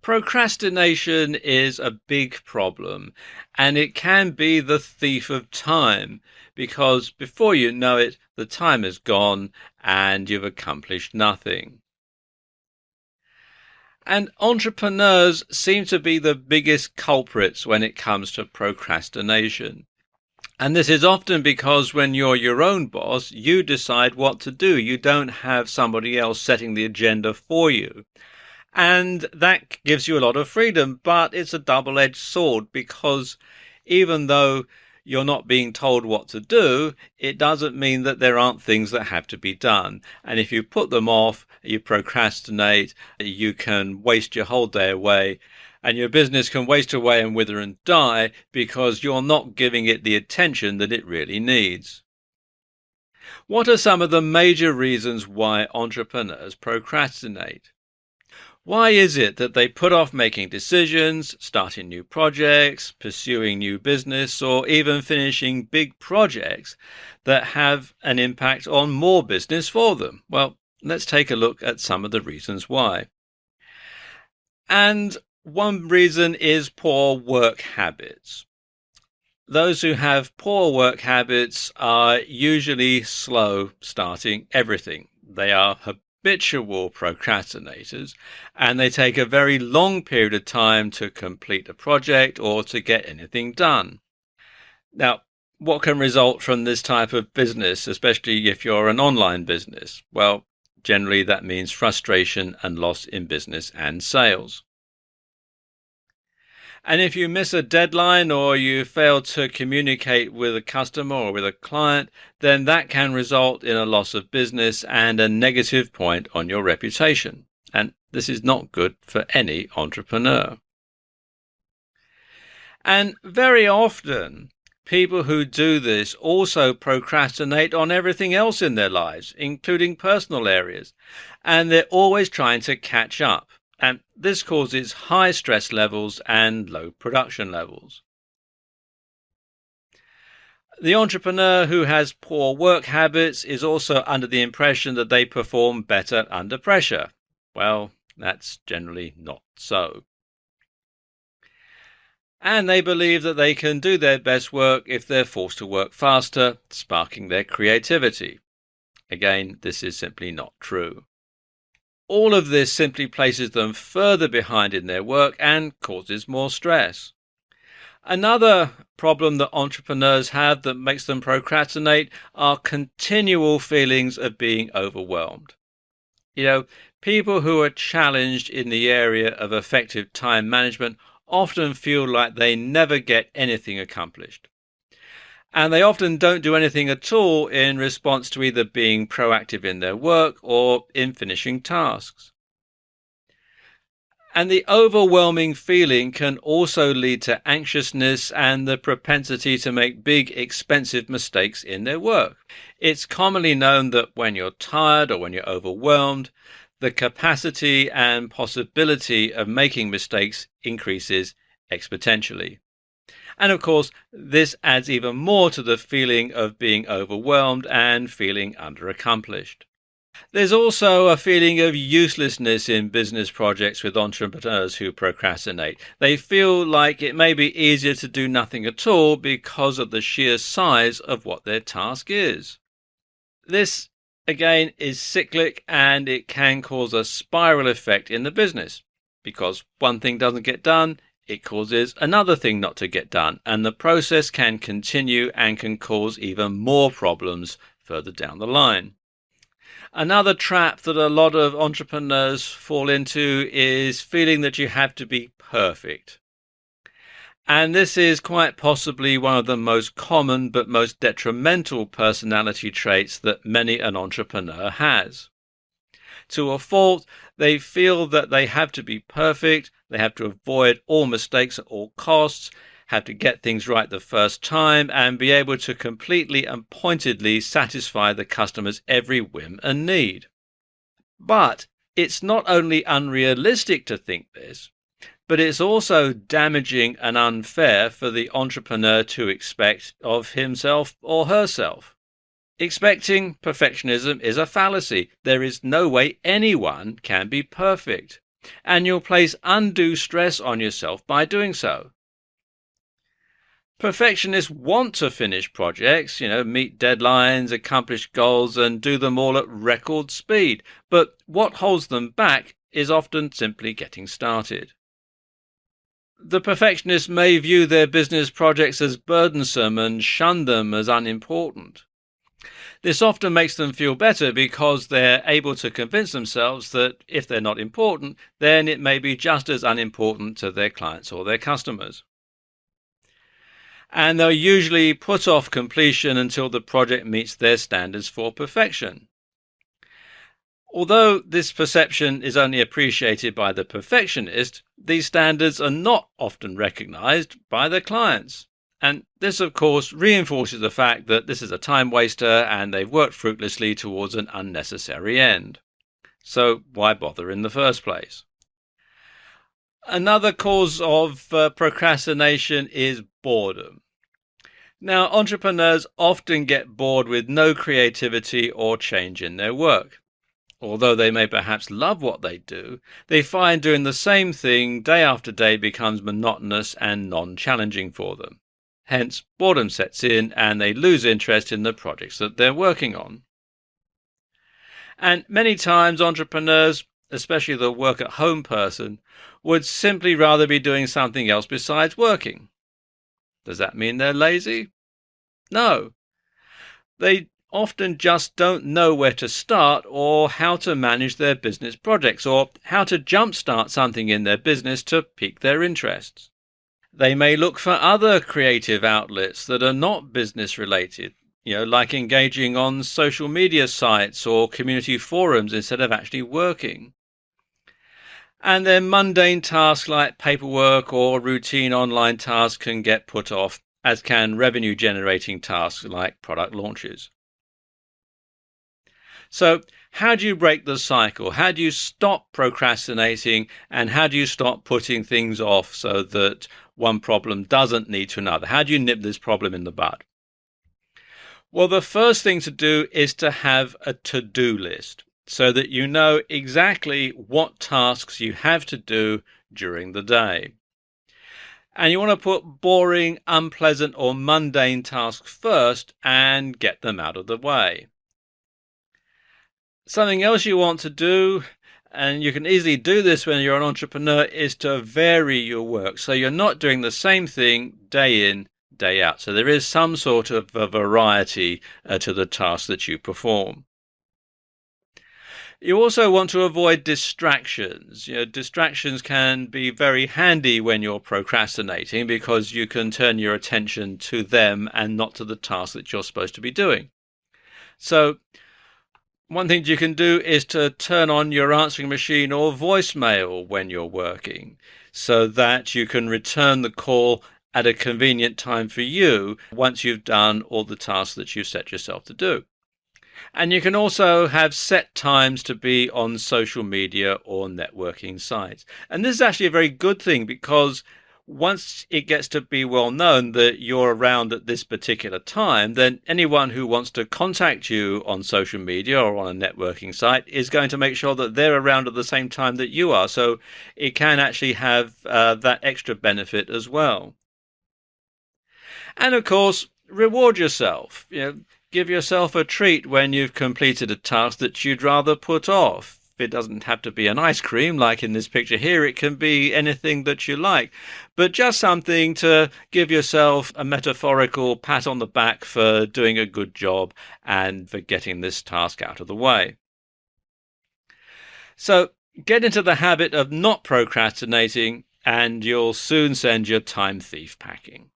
Procrastination is a big problem, and it can be the thief of time because before you know it, the time is gone and you've accomplished nothing. And entrepreneurs seem to be the biggest culprits when it comes to procrastination. And this is often because when you're your own boss, you decide what to do. You don't have somebody else setting the agenda for you. And that gives you a lot of freedom, but it's a double-edged sword because even though you're not being told what to do, it doesn't mean that there aren't things that have to be done. And if you put them off, you procrastinate, you can waste your whole day away, and your business can waste away and wither and die because you're not giving it the attention that it really needs. What are some of the major reasons why entrepreneurs procrastinate? Why is it that they put off making decisions, starting new projects, pursuing new business, or even finishing big projects that have an impact on more business for them? Well, let's take a look at some of the reasons why. And one reason is poor work habits. Those who have poor work habits are usually slow starting everything. They are habitual procrastinators, and they take a very long period of time to complete a project or to get anything done. Now, what can result from this type of business, especially if you're an online business? Well, generally that means frustration and loss in business and sales. And if you miss a deadline or you fail to communicate with a customer or with a client, then that can result in a loss of business and a negative point on your reputation. And this is not good for any entrepreneur. And very often, people who do this also procrastinate on everything else in their lives, including personal areas. And they're always trying to catch up. And this causes high stress levels and low production levels. The entrepreneur who has poor work habits is also under the impression that they perform better under pressure. Well, that's generally not so. And they believe that they can do their best work if they're forced to work faster, sparking their creativity. Again, this is simply not true. All of this simply places them further behind in their work and causes more stress. Another problem that entrepreneurs have that makes them procrastinate are continual feelings of being overwhelmed. People who are challenged in the area of effective time management often feel like they never get anything accomplished. And they often don't do anything at all in response to either being proactive in their work or in finishing tasks. And the overwhelming feeling can also lead to anxiousness and the propensity to make big, expensive mistakes in their work. It's commonly known that when you're tired or when you're overwhelmed, the capacity and possibility of making mistakes increases exponentially. And of course, this adds even more to the feeling of being overwhelmed and feeling underaccomplished. There's also a feeling of uselessness in business projects with entrepreneurs who procrastinate. They feel like it may be easier to do nothing at all because of the sheer size of what their task is. This, again, is cyclic and it can cause a spiral effect in the business because one thing doesn't get done, it causes another thing not to get done, and the process can continue and can cause even more problems further down the line. Another trap that a lot of entrepreneurs fall into is feeling that you have to be perfect. And this is quite possibly one of the most common but most detrimental personality traits that many an entrepreneur has. To a fault, they feel that they have to be perfect, they have to avoid all mistakes at all costs, have to get things right the first time, and be able to completely and pointedly satisfy the customer's every whim and need. But it's not only unrealistic to think this, but it's also damaging and unfair for the entrepreneur to expect of himself or herself. Expecting perfectionism is a fallacy. There is no way anyone can be perfect. and you'll place undue stress on yourself by doing so. Perfectionists want to finish projects, meet deadlines, accomplish goals, and do them all at record speed. But what holds them back is often simply getting started. The perfectionists may view their business projects as burdensome and shun them as unimportant. This often makes them feel better because they're able to convince themselves that if they're not important, then it may be just as unimportant to their clients or their customers. And they'll usually put off completion until the project meets their standards for perfection. Although this perception is only appreciated by the perfectionist, these standards are not often recognized by their clients. And this, of course, reinforces the fact that this is a time waster and they've worked fruitlessly towards an unnecessary end. So why bother in the first place? Another cause of procrastination is boredom. Now, entrepreneurs often get bored with no creativity or change in their work. Although they may perhaps love what they do, they find doing the same thing day after day becomes monotonous and non-challenging for them. Hence, boredom sets in and they lose interest in the projects that they're working on. And many times entrepreneurs, especially the work-at-home person, would simply rather be doing something else besides working. Does that mean they're lazy? No. They often just don't know where to start or how to manage their business projects or how to jumpstart something in their business to pique their interests. They may look for other creative outlets that are not business related, like engaging on social media sites or community forums instead of actually working. And then mundane tasks like paperwork or routine online tasks can get put off, as can revenue generating tasks like product launches. So how do you break the cycle? How do you stop procrastinating, and how do you stop putting things off so that one problem doesn't lead to another? How do you nip this problem in the bud? Well, the first thing to do is to have a to-do list so that you know exactly what tasks you have to do during the day. And you want to put boring, unpleasant, or mundane tasks first and get them out of the way. Something else you want to do, and you can easily do this when you're an entrepreneur, is to vary your work. So you're not doing the same thing day in, day out. So there is some sort of a variety to the tasks that you perform. You also want to avoid distractions. Distractions can be very handy when you're procrastinating because you can turn your attention to them and not to the task that you're supposed to be doing. So one thing you can do is to turn on your answering machine or voicemail when you're working so that you can return the call at a convenient time for you once you've done all the tasks that you've set yourself to do. And you can also have set times to be on social media or networking sites. And this is actually a very good thing because once it gets to be well known that you're around at this particular time, then anyone who wants to contact you on social media or on a networking site is going to make sure that they're around at the same time that you are. So it can actually have that extra benefit as well. And of course, reward yourself. Give yourself a treat when you've completed a task that you'd rather put off. It doesn't have to be an ice cream like in this picture here. It can be anything that you like, but just something to give yourself a metaphorical pat on the back for doing a good job and for getting this task out of the way. So get into the habit of not procrastinating and you'll soon send your time thief packing.